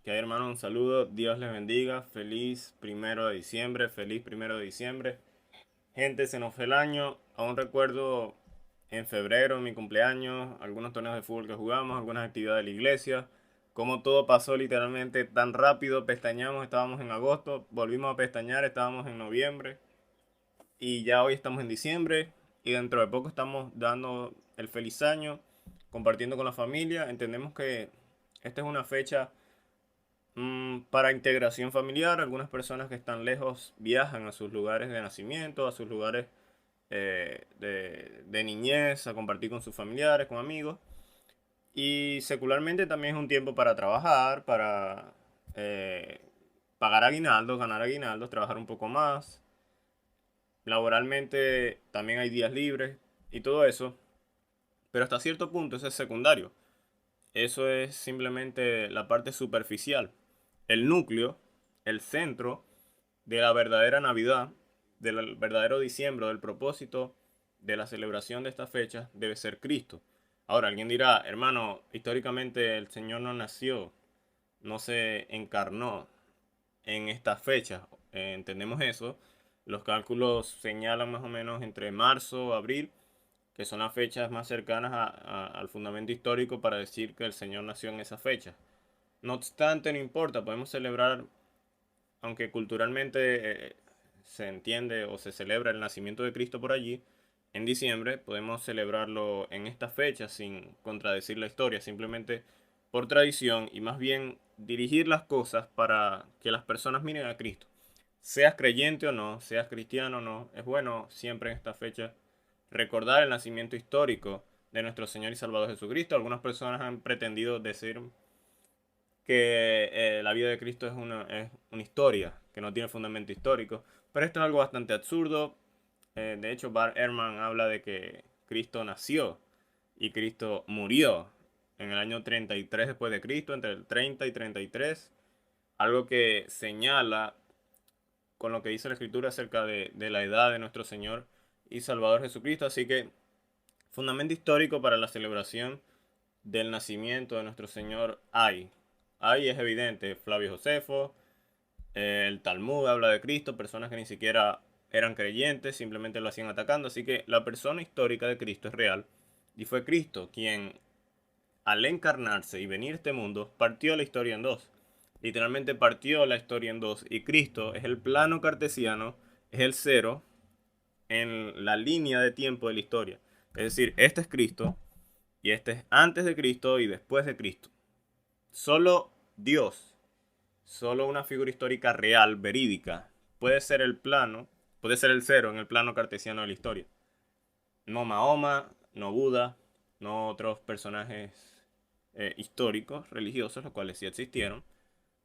Que hay, hermano, un saludo. Dios les bendiga. Feliz 1 de diciembre. Feliz 1 de diciembre. Gente, se nos fue el año. Aún recuerdo en febrero, mi cumpleaños, algunos torneos de fútbol que jugamos, algunas actividades de la iglesia. Como todo pasó literalmente tan rápido. Pestañamos, estábamos en agosto. Volvimos a pestañear, estábamos en noviembre. Y ya hoy estamos en diciembre. Y dentro de poco estamos dando el feliz año, compartiendo con la familia. Entendemos que esta es una fecha para integración familiar. Algunas personas que están lejos viajan a sus lugares de nacimiento, a sus lugares de niñez, a compartir con sus familiares, con amigos. Y secularmente también es un tiempo para trabajar, para eh, pagar aguinaldos, ganar aguinaldos, trabajar un poco más. Laboralmente también hay días libres y todo eso. Pero hasta cierto punto eso es secundario. Eso es simplemente la parte superficial. El núcleo, el centro de la verdadera Navidad, del verdadero diciembre, del propósito de la celebración de esta fecha, debe ser Cristo. Ahora, alguien dirá, hermano, históricamente el Señor no nació, no se encarnó en esta fecha. Entendemos eso. Los cálculos señalan más o menos entre marzo, abril, que son las fechas más cercanas al fundamento histórico para decir que el Señor nació en esa fecha. No obstante, no importa, podemos celebrar, aunque culturalmente se entiende o se celebra el nacimiento de Cristo por allí, en diciembre podemos celebrarlo en esta fecha sin contradecir la historia, simplemente por tradición y más bien dirigir las cosas para que las personas miren a Cristo. Seas creyente o no, seas cristiano o no, es bueno siempre en esta fecha recordar el nacimiento histórico de nuestro Señor y Salvador Jesucristo. Algunas personas han pretendido decir que la vida de Cristo es una historia, que no tiene fundamento histórico. Pero esto es algo bastante absurdo. De hecho, Bart Ehrman habla de que Cristo nació y Cristo murió en el año 33 después de Cristo, entre el 30 y 33. Algo que señala con lo que dice la Escritura acerca de la edad de nuestro Señor y Salvador Jesucristo. Así que fundamento histórico para la celebración del nacimiento de nuestro Señor hay. Ahí es evidente, Flavio Josefo, el Talmud habla de Cristo, personas que ni siquiera eran creyentes, simplemente lo hacían atacando. Así que la persona histórica de Cristo es real. Y fue Cristo quien, al encarnarse y venir a este mundo, partió la historia en dos. Literalmente partió la historia en dos. Y Cristo es el plano cartesiano, es el cero en la línea de tiempo de la historia. Es decir, este es Cristo y este es antes de Cristo y después de Cristo. Solo Dios, solo una figura histórica real, verídica, puede ser el plano, puede ser el cero en el plano cartesiano de la historia. No Mahoma, no Buda, no otros personajes históricos, religiosos, los cuales sí existieron.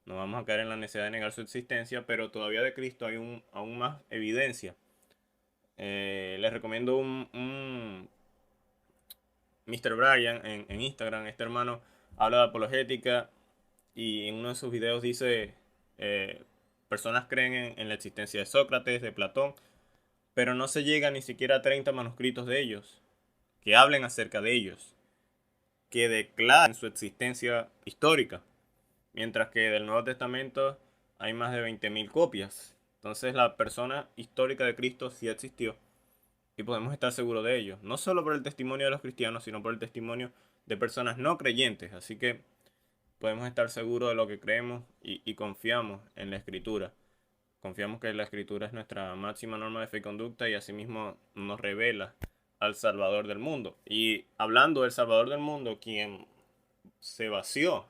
No vamos a caer en la necesidad de negar su existencia, pero todavía de Cristo hay aún más evidencia. Les recomiendo un Mr. Brian en Instagram. Este hermano habla de apologética y en uno de sus videos dice, eh, personas creen en la existencia de Sócrates, de Platón, pero no se llega ni siquiera a 30 manuscritos de ellos, que hablen acerca de ellos, que declaren su existencia histórica, mientras que del Nuevo Testamento hay más de 20.000 copias. Entonces la persona histórica de Cristo sí existió y podemos estar seguros de ello, no solo por el testimonio de los cristianos, sino por el testimonio de personas no creyentes. Así que podemos estar seguros de lo que creemos y confiamos en la escritura. Confiamos que la escritura es nuestra máxima norma de fe y conducta y asimismo nos revela al Salvador del mundo. Y hablando del Salvador del mundo, quien se vació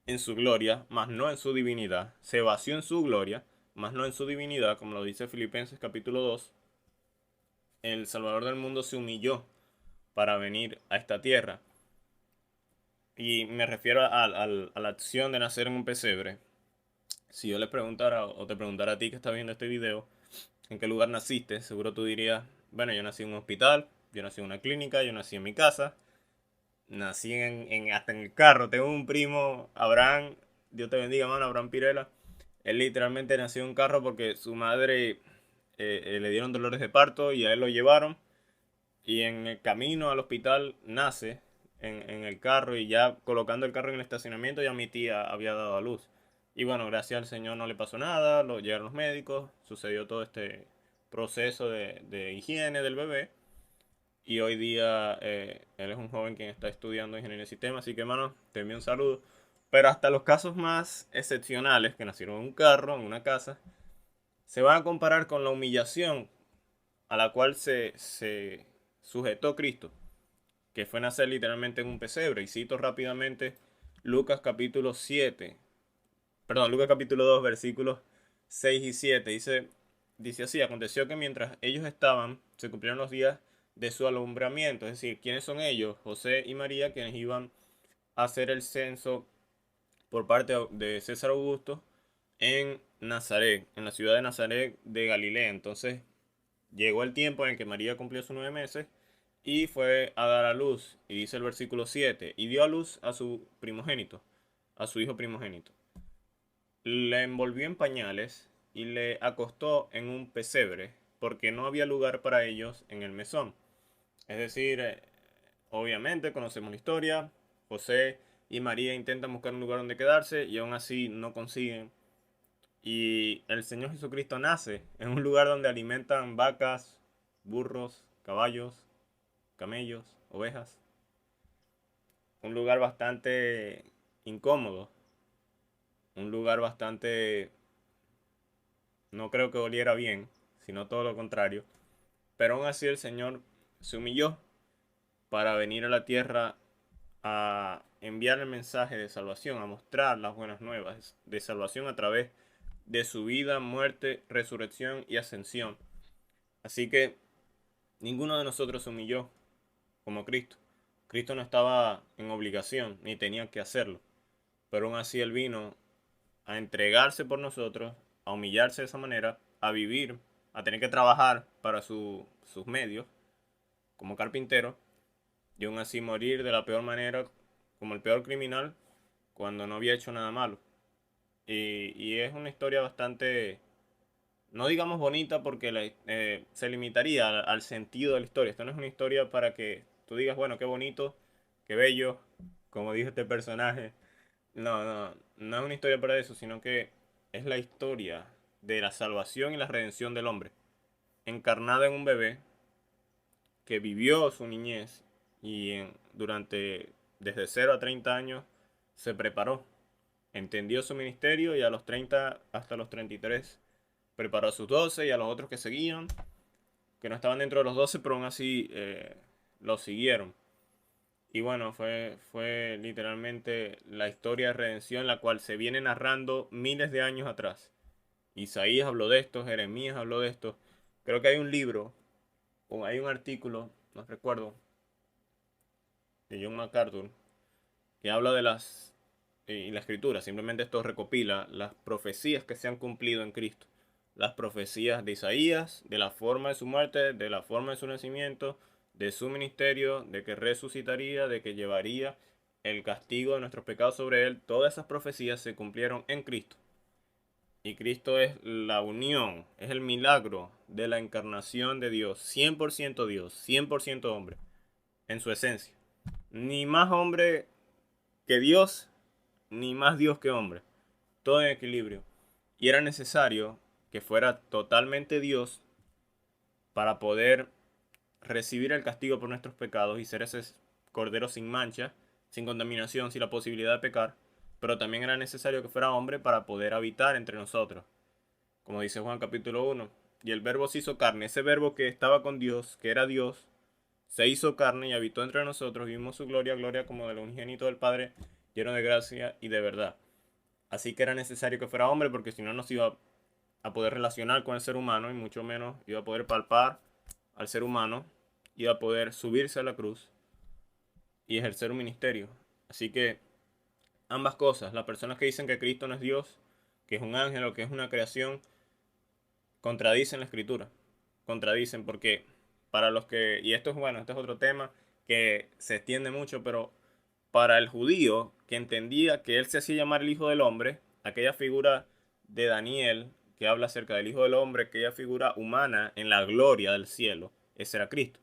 en su gloria, mas no en su divinidad, se vació en su gloria, mas no en su divinidad, como lo dice Filipenses capítulo 2, el Salvador del mundo se humilló para venir a esta tierra. Y me refiero a la acción de nacer en un pesebre. Si yo le preguntara o te preguntara a ti que estás viendo este video, ¿en qué lugar naciste? Seguro tú dirías, bueno, yo nací en un hospital, yo nací en una clínica, yo nací en mi casa, nací hasta en el carro. Tengo un primo, Abraham, Dios te bendiga, mano, Abraham Pirela. Él literalmente nació en un carro porque su madre le dieron dolores de parto y a él lo llevaron. Y en el camino al hospital nace. en el carro y ya colocando el carro en el estacionamiento ya mi tía había dado a luz. Y bueno, gracias al Señor no le pasó nada, lo llegaron los médicos, sucedió todo este proceso de higiene del bebé. Y hoy día él es un joven quien está estudiando ingeniería de sistemas, así que hermano, te envío un saludo. Pero hasta los casos más excepcionales, que nacieron en un carro, en una casa, se van a comparar con la humillación a la cual se sujetó Cristo, que fue nacer literalmente en un pesebre. Y cito rápidamente Lucas capítulo 7, perdón, Lucas capítulo 2, versículos 6 y 7. Dice así: aconteció que mientras ellos estaban, se cumplieron los días de su alumbramiento. Es decir, ¿quiénes son ellos? José y María, quienes iban a hacer el censo por parte de César Augusto en Nazaret, en la ciudad de Nazaret de Galilea. Entonces llegó el tiempo en el que María cumplió sus 9 meses y fue a dar a luz. Y dice el versículo 7, y dio a luz a su primogénito, a su hijo primogénito. Le envolvió en pañales y le acostó en un pesebre, porque no había lugar para ellos en el mesón. Es decir, obviamente conocemos la historia. José y María intentan buscar un lugar donde quedarse y aún así no consiguen. Y el Señor Jesucristo nace en un lugar donde alimentan vacas, burros, caballos, camellos, ovejas. Un lugar bastante incómodo. Un lugar bastante... No creo que oliera bien, sino todo lo contrario. Pero aún así el Señor se humilló para venir a la tierra a enviar el mensaje de salvación, a mostrar las buenas nuevas de salvación a través de su vida, muerte, resurrección y ascensión. Así que ninguno de nosotros se humilló como Cristo. Cristo no estaba en obligación ni tenía que hacerlo, pero aún así Él vino a entregarse por nosotros, a humillarse de esa manera, a vivir, a tener que trabajar para sus medios como carpintero y aún así morir de la peor manera, como el peor criminal, cuando no había hecho nada malo. Y es una historia bastante, no digamos bonita porque se limitaría al sentido de la historia. Esto no es una historia para que tú digas, bueno, qué bonito, qué bello, como dijo este personaje. No es una historia para eso, sino que es la historia de la salvación y la redención del hombre, encarnada en un bebé que vivió su niñez y durante desde 0 a 30 años se preparó, entendió su ministerio y a los 30 hasta los 33 preparó a sus 12 y a los otros que seguían, que no estaban dentro de los 12 pero aún así lo siguieron. Y bueno, fue literalmente la historia de redención la cual se viene narrando miles de años atrás. Isaías habló de esto, Jeremías habló de esto. Creo que hay un libro o hay un artículo, no recuerdo, de John MacArthur, que habla de y la escritura. Simplemente esto recopila las profecías que se han cumplido en Cristo. Las profecías de Isaías, de la forma de su muerte, de la forma de su nacimiento, de su ministerio, de que resucitaría, de que llevaría el castigo de nuestros pecados sobre él. Todas esas profecías se cumplieron en Cristo. Y Cristo es la unión, es el milagro de la encarnación de Dios. 100% Dios, 100% hombre, en su esencia. Ni más hombre que Dios, ni más Dios que hombre. Todo en equilibrio. Y era necesario que fuera totalmente Dios para poder recibir el castigo por nuestros pecados y ser ese cordero sin mancha, sin contaminación, sin la posibilidad de pecar. Pero también era necesario que fuera hombre para poder habitar entre nosotros. Como dice Juan capítulo 1. Y el verbo se hizo carne. Ese verbo que estaba con Dios, que era Dios, se hizo carne y habitó entre nosotros. Vimos su gloria, gloria como del unigénito del Padre, lleno de gracia y de verdad. Así que era necesario que fuera hombre porque si no nos iba a poder relacionar con el ser humano y mucho menos iba a poder palpar al ser humano, iba a poder subirse a la cruz y ejercer un ministerio. Así que ambas cosas, las personas que dicen que Cristo no es Dios, que es un ángel o que es una creación, contradicen la escritura. Contradicen porque para los que, y esto es bueno, este es otro tema que se extiende mucho, pero para el judío que entendía que él se hacía llamar el Hijo del Hombre, aquella figura de Daniel que habla acerca del Hijo del Hombre, aquella figura humana en la gloria del cielo, ese era Cristo.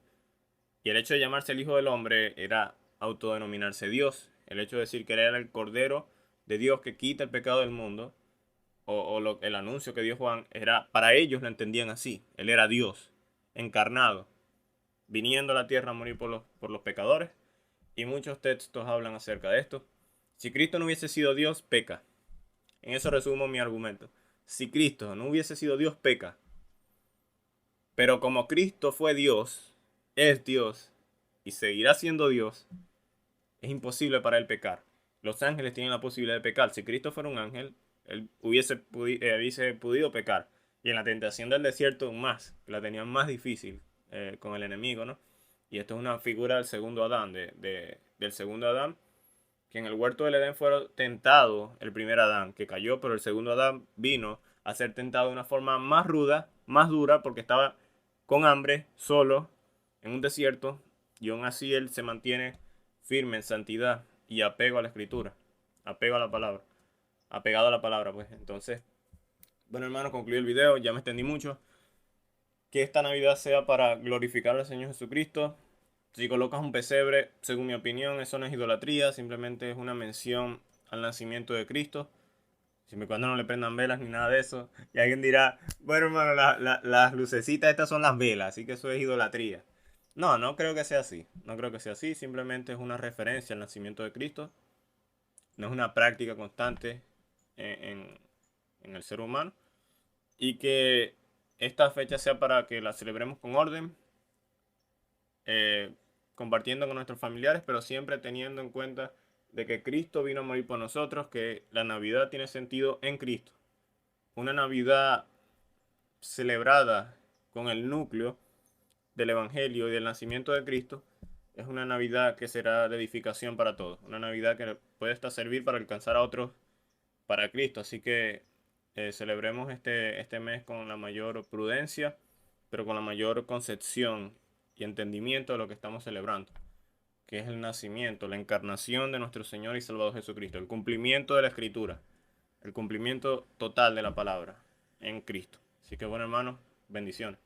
Y el hecho de llamarse el Hijo del Hombre era autodenominarse Dios. El hecho de decir que Él era el Cordero de Dios que quita el pecado del mundo, el anuncio que dio Juan, era, para ellos lo entendían así. Él era Dios, encarnado, viniendo a la tierra a morir por los pecadores. Y muchos textos hablan acerca de esto. Si Cristo no hubiese sido Dios, peca. En eso resumo mi argumento. Si Cristo no hubiese sido Dios, peca. Pero como Cristo fue Dios, es Dios y seguirá siendo Dios, es imposible para él pecar. Los ángeles tienen la posibilidad de pecar. Si Cristo fuera un ángel, él hubiese podido pecar. Y en la tentación del desierto más, que la tenían más difícil con el enemigo, ¿no? Y esto es una figura del segundo Adán, del segundo Adán, que en el huerto del Edén fue tentado el primer Adán, que cayó, pero el segundo Adán vino a ser tentado de una forma más ruda, más dura, porque estaba con hambre, solo, en un desierto, y aún así él se mantiene firme en santidad y apego a la escritura, apego a la palabra, apegado a la palabra, pues. Entonces, bueno, hermano, concluí el video, ya me extendí mucho. Que esta Navidad sea para glorificar al Señor Jesucristo. Si colocas un pesebre, según mi opinión, eso no es idolatría, simplemente es una mención al nacimiento de Cristo. Siempre y cuando no le prendan velas ni nada de eso. Y alguien dirá, bueno, hermano, las lucecitas estas son las velas, así que eso es idolatría. No, no creo que sea así. No creo que sea así. Simplemente es una referencia al nacimiento de Cristo. No es una práctica constante en el ser humano. Y que esta fecha sea para que la celebremos con orden, compartiendo con nuestros familiares, pero siempre teniendo en cuenta de que Cristo vino a morir por nosotros, que la Navidad tiene sentido en Cristo. Una Navidad celebrada con el núcleo del Evangelio y del nacimiento de Cristo es una Navidad que será de edificación para todos. Una Navidad que puede hasta servir para alcanzar a otros para Cristo. Así que celebremos este mes con la mayor prudencia, pero con la mayor concepción y entendimiento de lo que estamos celebrando, que es el nacimiento, la encarnación de nuestro Señor y Salvador Jesucristo, el cumplimiento de la Escritura, el cumplimiento total de la palabra en Cristo. Así que bueno, hermanos, bendiciones.